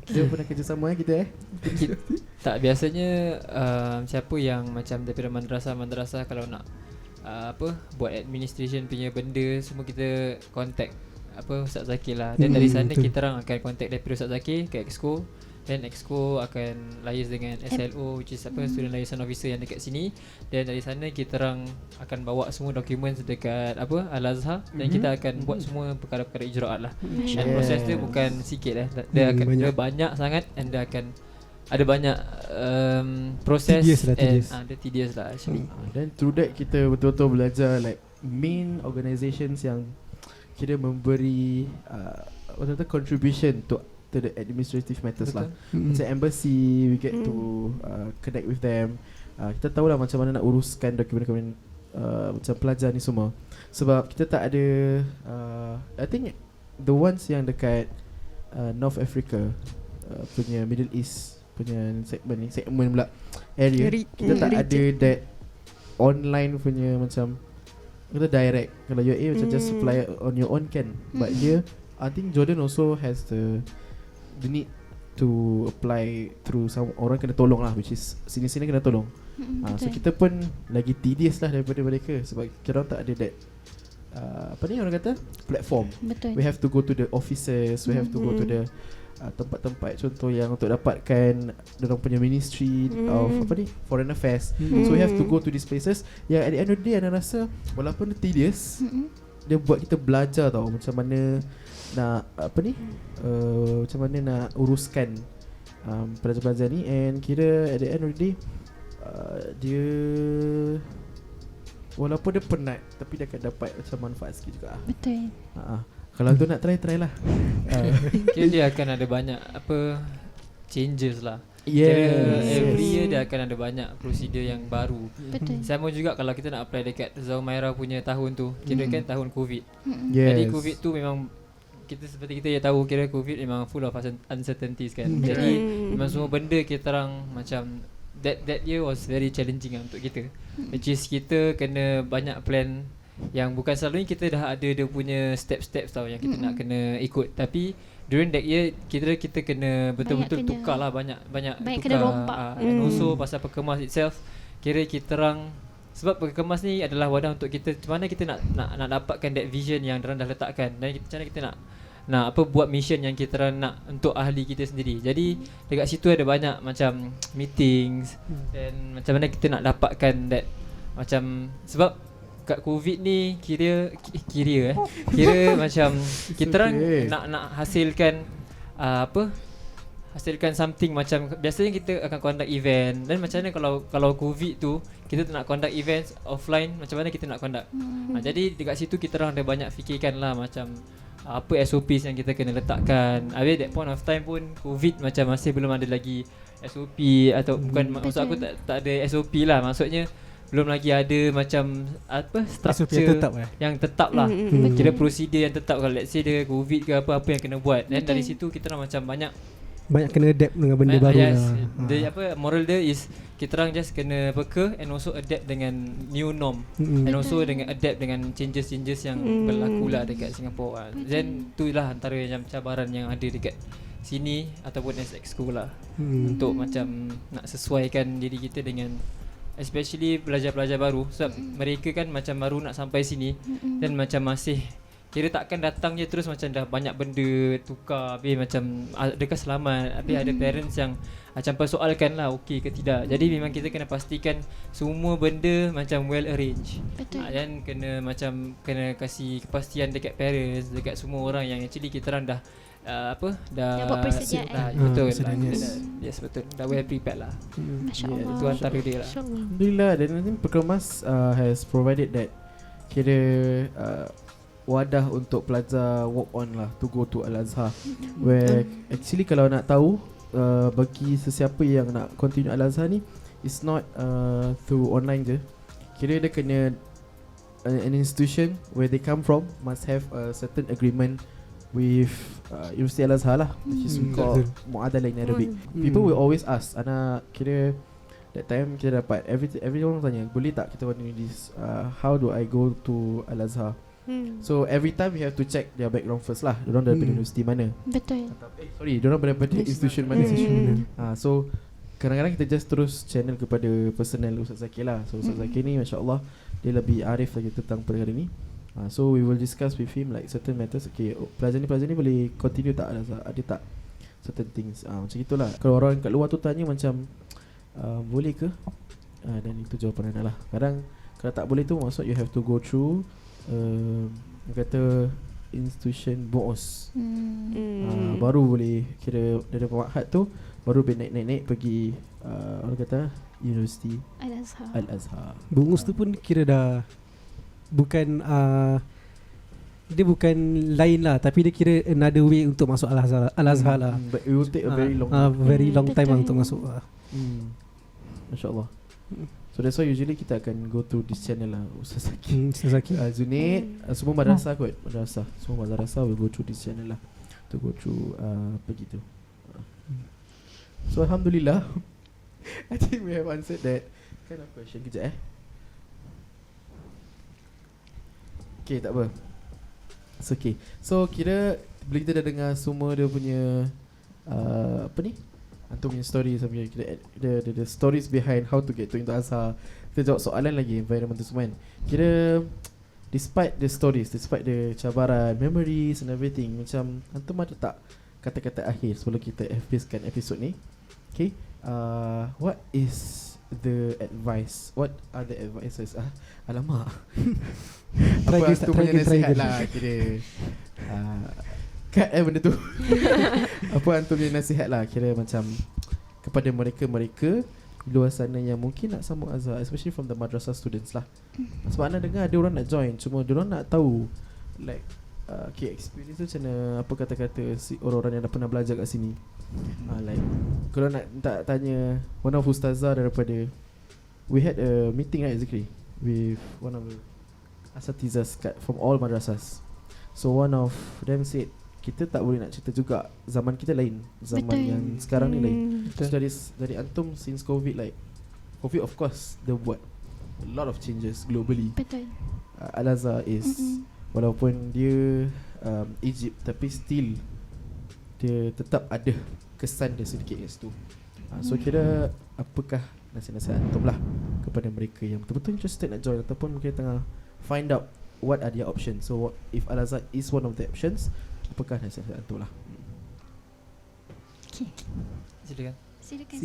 Kita pernah kerja sama kita Tak, biasanya siapa yang macam daripada madrasah kalau nak buat administration punya benda semua kita contact Ustaz Zakir lah. Dan dari sana betul. kita orang akan contact daripada Ustaz Zakir ke Exco. Dan Exco akan liaise dengan SLO, which is Student Liaison Officer yang dekat sini. Dan dari sana kita orang akan bawa semua dokumen dekat Al-Azhar. Dan kita akan buat semua perkara-perkara ijraat lah. Dan proses dia bukan sikit lah. Dia akan banyak. dia banyak sangat. And dia akan ada banyak proses. Tedious lah, tedious. Dia tedious lah actually. Dan through that kita betul-betul belajar like main organisations yang kira memberi contribution to the administrative matters lah. Macam embassy, we get to connect with them. Kita tahulah macam mana nak uruskan dokumen-dokumen macam pelajar ni semua. Sebab kita tak ada I think the ones yang dekat North Africa punya Middle East punya segmen pula area, kita tak ada that online punya macam kita direct. Kalau UAE macam just apply on your own kan. But here I think Jordan also has the need to apply through some orang kena tolong lah, which is sini-sini kena tolong. So kita pun lagi tedious lah daripada mereka sebab kita orang tak ada that apa ni orang kata platform. Betul. We have to go to the offices, we have to go to the tempat-tempat contoh yang untuk dapatkan dorang punya ministry of foreign affairs. So we have to go to these places. Yang at the end of the day Ana rasa walaupun dia tedious, dia buat kita belajar tau macam mana nak macam mana nak uruskan pelajar-pelajar ni. And kira at the end of the day dia walaupun dia penat tapi dia akan dapat macam manfaat sikit juga. Betul. Kalau tu nak try lah. Kira dia akan ada banyak changes lah. Yes. Kira every year dia akan ada banyak prosedur yang baru. Betul. Sama juga kalau kita nak apply dekat Zaumaira punya tahun tu, kira kan tahun COVID. Yes. Jadi COVID tu memang kita seperti kita yang tahu, kira COVID memang full of uncertainties kan. Jadi memang semua benda kita orang macam that year was very challenging lah untuk kita. Which is kita kena banyak plan yang bukan selalunya kita dah ada dia punya steps tau yang kita nak kena ikut. Tapi during that year kita kena betul-betul tukar lah banyak tukar. Kena rompak. And also pasal perkemas itself, kira kita orang sebab perkemas ni adalah wadah untuk kita macam mana kita nak dapatkan that vision yang diorang dah letakkan. Dan macam mana kita nak buat mission yang kita orang nak untuk ahli kita sendiri. Jadi dekat situ ada banyak macam meetings dan macam mana kita nak dapatkan that macam sebab kat COVID ni kira macam kita orang nak hasilkan hasilkan something macam biasanya kita akan conduct event. Dan macam mana kalau COVID tu kita nak conduct events offline, macam mana kita nak conduct. Jadi dekat situ kita orang ada banyak fikirkan lah macam apa SOPs yang kita kena letakkan. Habis that point of time pun COVID macam masih belum ada lagi SOP atau bukan maksud aku tak ada SOP lah, maksudnya belum lagi ada macam structure yang tetap lah. Kira prosedur yang tetap. Kalau let's say dia COVID ke apa yang kena buat. Dan dari situ kita orang macam banyak kena adapt dengan benda baru yes, lah. Dia moral dia is kita orang just kena peka and also adapt dengan new norm. And also dengan adapt dengan changes yang berlaku lah dekat Singapore. Then itulah antara macam cabaran yang ada dekat sini ataupun SX School lah. Untuk macam nak sesuaikan diri kita dengan especially pelajar-pelajar baru. Sebab mereka kan macam baru nak sampai sini dan macam masih kira takkan datang je terus macam dah banyak benda tukar. Habis macam adakah selamat. Habis ada parents yang macam persoalkan lah okey ke tidak. Jadi memang kita kena pastikan semua benda macam well arranged. Dan kena kasih kepastian dekat parents, dekat semua orang yang actually kita orang dah buat persediaan. Betul. Yes betul. Dah well prepared lah. Masya-Allah. Itu antara dia lah. Alhamdulillah. Dan nanti Perkemas has provided that kira wadah untuk pelajar walk on lah to go to Al-Azhar. Where actually kalau nak tahu bagi sesiapa yang nak continue Al-Azhar ni, it's not through online je. Kira dia kena an institution where they come from must have a certain agreement with University Al-Azhar lah, which is called Mu'adalah in Arabic. People will always ask, Ana kira that time kita dapat everyone tanya, boleh tak kita continue this, how do I go to Al-Azhar? So every time we have to check their background first lah. Diorang daripada universiti mana? Betul. Diorang daripada institution mana? So kadang-kadang kita just terus channel kepada personal Ustaz Zakir lah. So Ustaz Zakir ni Masya Allah dia lebih arif lagi tentang perkara ni. So we will discuss with him like certain matters. Okay, pelajar ni boleh continue tak, ada tak certain things, macam itulah. Kalau orang kat luar tu tanya macam boleh ke, dan itu jawapan anda lah. Kadang kalau tak boleh tu maksud you have to go through kata institution BOS, baru boleh kira dari Ma'had tu baru boleh naik pergi orang kata Universiti Al-Azhar. Bungus tu pun kira dah bukan dia bukan lain lah, tapi dia kira another way untuk masuk Al-Azhar lah. But it will take a very long very long time betul. untuk masuk. Masya Allah. So that's why usually kita akan go to this channel lah, Ustaz Zaki, Ustaz Zaki. Zunaid, semua madrasah kot, semua madrasah will go through this channel lah, to go through begitu. So Alhamdulillah, I think we have answered that kind of question. Kejap Okay, tak apa. It's okay. So kira bila kita dah dengar semua dia punya apa ni, antum punya story sampai kira the stories behind how to get to into Azhar. Kita jawab soalan lagi environment tu semua kan. Kira despite the stories, despite the cabaran, memories and everything, macam antum ada tak kata-kata akhir sebelum kita habiskan episod ni? Okay, what is the advice? What are the advices? Alamak. Apa antum punya nasihat lah kira kat benda tu. Apa antum punya nasihat lah kira macam kepada mereka-mereka di luar sana yang mungkin nak sambung Azhar, especially from the madrasah students lah. Sebab anda dengar ada orang nak join, cuma dia orang nak tahu like okay, experience tu macam mana, apa kata-kata si orang-orang yang dah pernah belajar kat sini. Like kalau nak tanya one of ustazah daripada, we had a meeting right Zikri with one of the asatizahs from all madrasas. So one of them said kita tak boleh nak cerita juga, zaman kita lain, zaman Betul. yang sekarang ni lain. So dari antum since COVID, like COVID of course dia buat a lot of changes globally. Betul. Al-Azhar is walaupun dia Egypt, tapi still dia tetap ada kesan dia sedikit kat situ. So kira apakah nasihat-nasihat antum lah kepada mereka yang betul-betul interested nak join ataupun mungkin tengah find out what are their options. So if Al-Azhar is one of the options, apakah nasihat antum lah? Okay. Silakan. Silakan.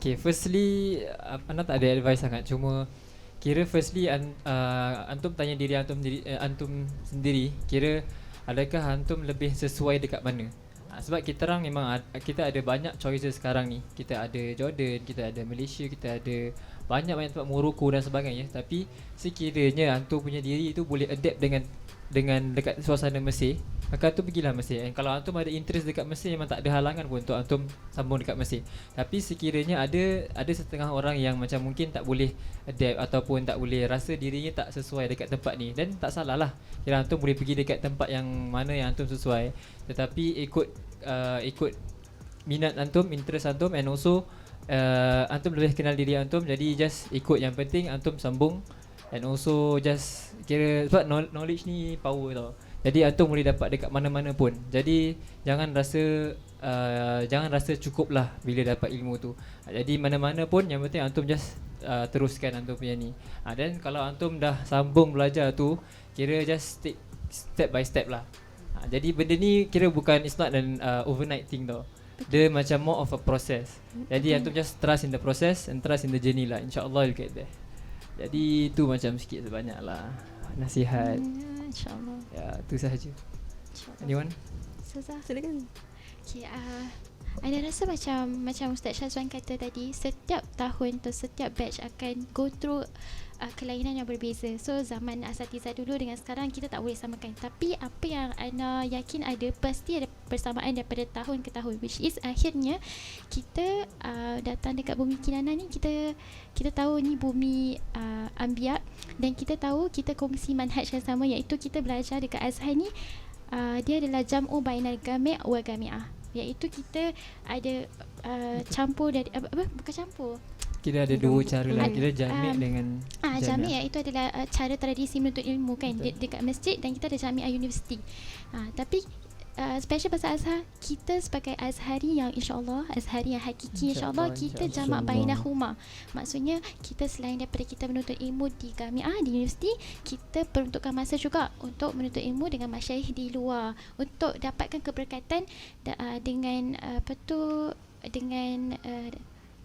Okay, firstly Ana tak ada advice sangat, cuma kira firstly antum tanya diri antum sendiri, kira adakah antum lebih sesuai dekat mana. Sebab kita orang memang kita ada banyak choices sekarang ni. Kita ada Jordan, kita ada Malaysia, kita ada banyak tempat, Morocco dan sebagainya. Tapi sekiranya antum punya diri itu boleh adapt dengan dekat suasana Mesir, maka antum pergilah Mesir. And kalau antum ada interest dekat Mesir, memang tak ada halangan pun untuk antum sambung dekat Mesir. Tapi sekiranya ada setengah orang yang macam mungkin tak boleh adapt ataupun tak boleh rasa dirinya tak sesuai dekat tempat ni, dan tak salah lah. Kira antum boleh pergi dekat tempat yang mana yang antum sesuai, tetapi ikut minat antum, interest antum, and also antum lebih kenal diri antum. Jadi just ikut, yang penting antum sambung. And also just kira sebab knowledge ni power tau. Jadi antum boleh dapat dekat mana-mana pun. Jadi jangan rasa cukup lah bila dapat ilmu tu. Jadi mana-mana pun, yang penting antum just teruskan antum punya ni. Dan kalau antum dah sambung belajar tu, kira just take step by step lah. Jadi benda ni kira bukan, it's not an overnight thing tau. Dia macam more of a process. Jadi antum just trust in the process and trust in the journey lah. InsyaAllah you'll get there. Jadi tu macam sikit sebanyak lah nasihat. InsyaAllah. Ya, tu sahaja. Anyone? Ustazah. Silakan. Okay, Ana rasa macam Ustaz Syazwan kata tadi, setiap tahun atau setiap batch akan go through kelainan yang berbeza. So zaman asatizah dulu dengan sekarang kita tak boleh samakan. Tapi apa yang Ana yakin ada, pasti ada persamaan daripada tahun ke tahun, which is akhirnya kita datang dekat bumi Kinana ni, kita tahu ni bumi Anbiya, dan kita tahu kita kongsi manhaj yang sama, iaitu kita belajar dekat Azhar ni dia adalah jam'u bainal gami' wa gami'ah, iaitu kita ada campur dari bukan campur, Kira ada dua cara lah. Kira jami' dengan jami' iaitu adalah cara tradisi menuntut ilmu kan, dekat masjid, dan kita ada jami'ah universiti. Tapi special pasal Azhar, kita sebagai Azhari yang insyaAllah, Azhari yang hakiki insyaAllah, kita jamak bainahuma. Maksudnya kita selain daripada kita menuntut ilmu di Jamiah, di universiti, kita peruntukkan masa juga untuk menuntut ilmu dengan masyayikh di luar, untuk dapatkan keberkatan dengan dengan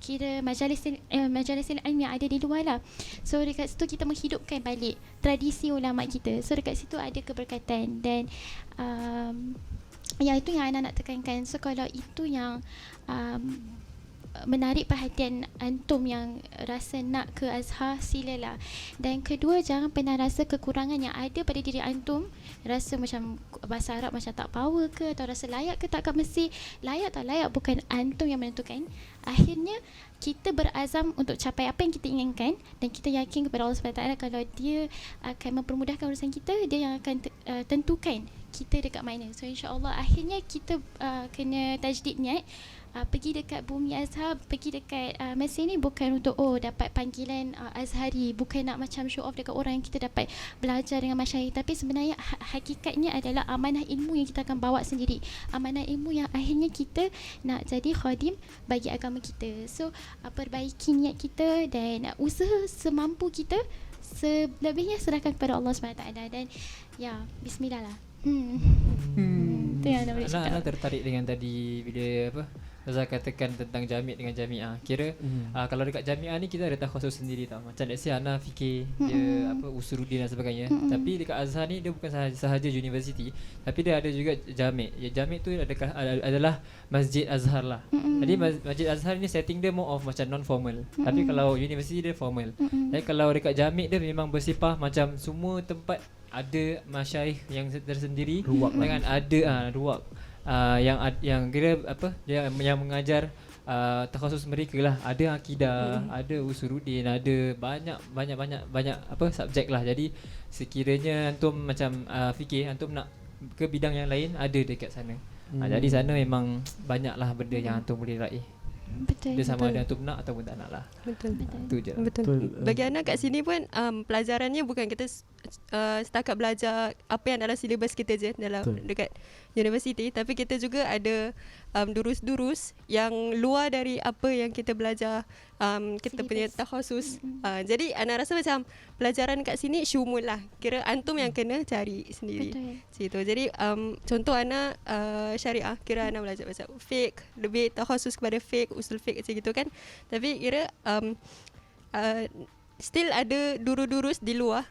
kira majalis ilmu yang ada di luar lah. So dekat situ kita menghidupkan balik tradisi ulama kita. So dekat situ ada keberkatan. Dan ya, itu yang Ana nak tekankan. So kalau itu yang menarik perhatian antum yang rasa nak ke Azhar, silalah. Dan kedua, jangan pernah rasa kekurangan yang ada pada diri antum, rasa macam bahasa Arab macam tak power ke, atau rasa layak ke tak kat Mesir. Layak tak layak bukan antum yang menentukan. Akhirnya kita berazam untuk capai apa yang kita inginkan, dan kita yakin kepada Allah SWT kalau dia akan mempermudahkan urusan kita, dia yang akan tentukan kita dekat mana. So insyaAllah akhirnya kita kena tajdid niat. Pergi dekat bumi Azhar, pergi dekat Mesir ni bukan untuk dapat panggilan Azhari, bukan nak macam show off dekat orang, kita dapat belajar dengan masyayikh, tapi sebenarnya hakikatnya adalah amanah ilmu yang kita akan bawa sendiri, amanah ilmu yang akhirnya kita nak jadi khadim bagi agama kita. So perbaiki niat kita dan usaha semampu kita, selebihnya serahkan kepada Allah SWT. Dan ya, bismillah lah. Itu yang nak boleh cakap. Ana tertarik dengan tadi bila Azhar katakan tentang Jami' dengan Jami'ah. Kira kalau dekat Jami'ah ni kita ada takhasus sendiri tau. Macam let's say Ana fikir dia Usuluddin dan sebagainya. Tapi dekat Azhar ni dia bukan sahaja universiti, tapi dia ada juga Jami'. Ya, Jami' tu adalah Masjid Azhar lah. Jadi Masjid Azhar ni setting dia more of macam non formal. Tapi kalau universiti dia formal. Jadi kalau dekat Jami' dia memang bersifat macam semua tempat ada masyayikh yang tersendiri, dengan ada ruwak yang kira yang mengajar takhasus mereka lah. Ada akidah, ada usuluddin, ada banyak subjek lah. Jadi sekiranya antum macam fikir antum nak ke bidang yang lain, ada dekat sana. Jadi sana memang banyaklah benda yang antum boleh raih. Betul. Dia sama ada antum nak ataupun tak nak lah. Betul. Itu je. Betul. Bagi Ana kat sini pun pelajarannya bukan kita setakat belajar apa yang dalam silibus kita je dalam dekat universiti, tapi kita juga ada durus-durus yang luar dari apa yang kita belajar kita punya takhasus. Jadi Ana rasa macam pelajaran kat sini syumul lah. Kira antum yang kena cari sendiri. Betul. Jadi contoh Ana syariah, kira Ana belajar macam fiqh, lebih takhasus kepada fiqh, usul fiqh macam gitu kan. Tapi kira still ada durus-durus di luar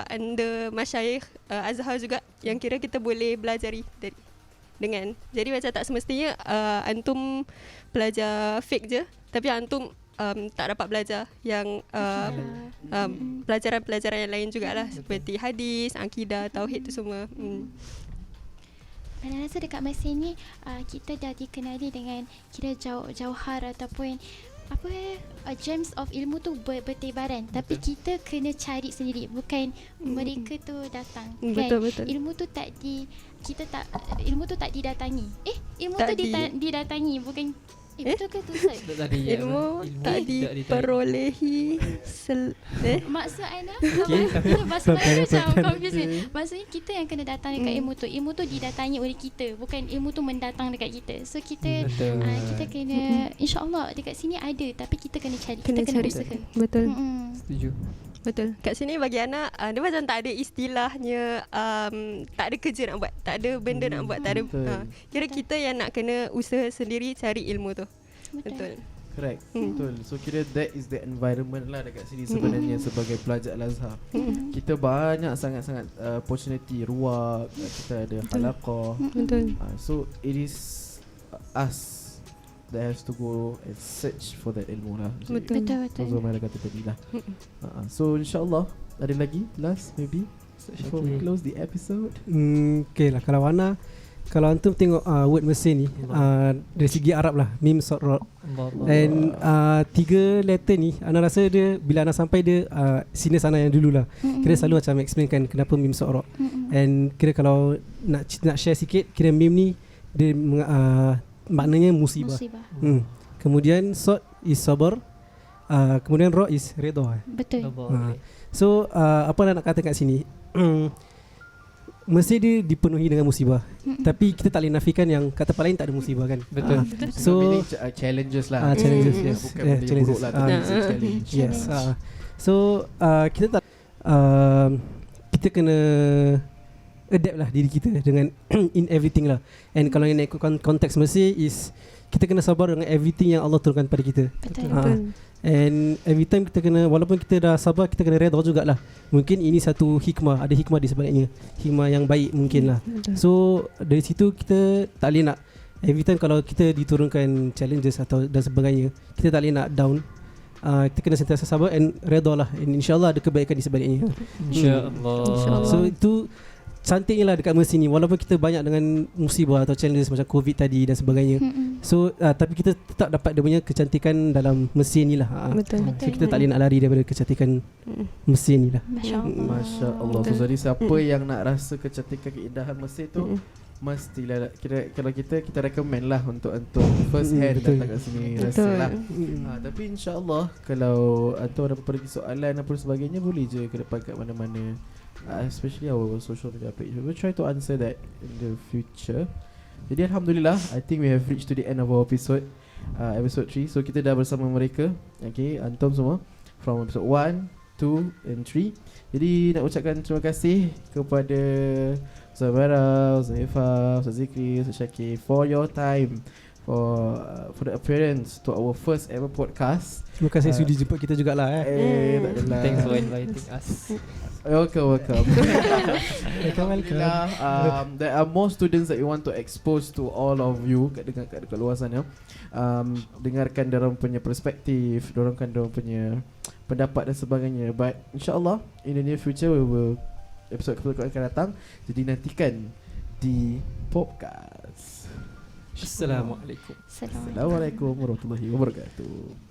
under masyayikh Azhar juga yang kira kita boleh belajari dengan. Jadi macam tak semestinya antum belajar fiqh je, tapi antum tak dapat belajar yang pelajaran-pelajaran yang lain jugalah, seperti hadis, akidah, tauhid tu semua. Saya rasa dekat Mesir ni kita dah dikenali dengan kira jauhar ataupun gems of ilmu tu bertebaran. Tapi kita kena cari sendiri, bukan mereka tu datang. Betul. Ilmu tu ilmu tu tak didatangi. Ilmu tu didatangi, bukan betul ke tu Ustaz? Ilmu tak diperolehi maksud Ana bahasa Melayu macam confusing. Maksudnya kita yang kena datang dekat ilmu tu. Ilmu tu didatangi oleh kita, bukan ilmu tu mendatang dekat kita. So kita kita kena, insyaAllah dekat sini ada, tapi kita kena cari, kita kena usaha. Betul. Setuju. Betul. Kat sini bagi Ana dia macam tak ada istilahnya tak ada kerja nak buat, tak ada benda nak buat, tak ada kira kita yang nak kena usaha sendiri cari ilmu tu. Betul. Correct. Betul. So kira that is the environment lah dekat sini sebenarnya sebagai pelajar Al-Azhar. Kita banyak sangat-sangat opportunity, ruang, kita ada halaqah. Betul. So it is us that has to go and search for that ilmu lah. Betul. So Mara kata tadi lah. So insyaAllah ada lagi last maybe before we close the episode. Okay lah, kalau antum tengok word Mesir ni dari segi Arab lah, mim sod ra, and 3 letter ni Ana rasa dia bila Ana sampai dia senior sana yang dulu lah, kira selalu macam explainkan kenapa mim sod ra. And kira kalau nak share sikit, kira mim ni dia maknanya musibah. Kemudian sod is sabar, kemudian ra is redha. Betul. So apa nak kata kat sini, mesti dia dipenuhi dengan musibah. Tapi kita tak boleh nafikan yang kat tempat lain tak ada musibah kan. Betul. So challenges lah. challenges, yes. Bukan benda yang Challenges. buruk lah, tapi it's a challenge. Yes. So kita tak kita kena adapt lah diri kita dengan in everything lah. And kalau yang ikutkan konteks mesti is kita kena sabar dengan everything yang Allah turunkan pada kita. Betul. And every time kita kena, walaupun kita dah sabar, kita kena redha jugalah. Mungkin ini satu hikmah, ada hikmah di sebaliknya, hikmah yang baik mungkin lah. So dari situ kita tak boleh nak every time kalau kita diturunkan challenges atau dan sebagainya, kita tak boleh nak down. Kita kena sentiasa sabar and redha lah. And InsyaAllah ada kebaikan di sebaliknya. InsyaAllah. So itu cantiknya lah dekat Mesir ni, walaupun kita banyak dengan musibah atau challenges macam COVID tadi dan sebagainya. So tapi kita tetap dapat dia punya kecantikan dalam Mesir ni lah. Betul. So kita tak boleh nak lari daripada kecantikan Mesir ni lah. Masya Allah. So jadi siapa yang nak rasa kecantikan keindahan Mesir tu, mestilah kalau kita recommend lah untuk first hand betul. datang kat sini rasa lah. Tapi insyaAllah kalau atau ada pergi soalan apa sebagainya, boleh je ke depan kat mana-mana, especially our social media page. We'll try to answer that in the future. Jadi Alhamdulillah, I think we have reached to the end of our episode 3. So kita dah bersama mereka, okay, Antum semua, from episode 1, 2 and 3. Jadi nak ucapkan terima kasih kepada Ustaz Bara, Ustaz Ifah, Ustaz Zikri, Ustaz Syakir for your time, for the appearance to our first ever podcast. Terima kasih sudi jemput kita jugalah Tak adalah. Thanks for inviting us. Welcome. Alhamdulillah. There are more students that we want to expose to all of you kat luar sana. Dengarkan dorang punya perspektif, dorangkan dorang punya pendapat dan sebagainya. But insyaAllah in the near future we will episode akan datang. Jadi nantikan di podcast. Assalamualaikum. Assalamualaikum warahmatullahi wabarakatuh.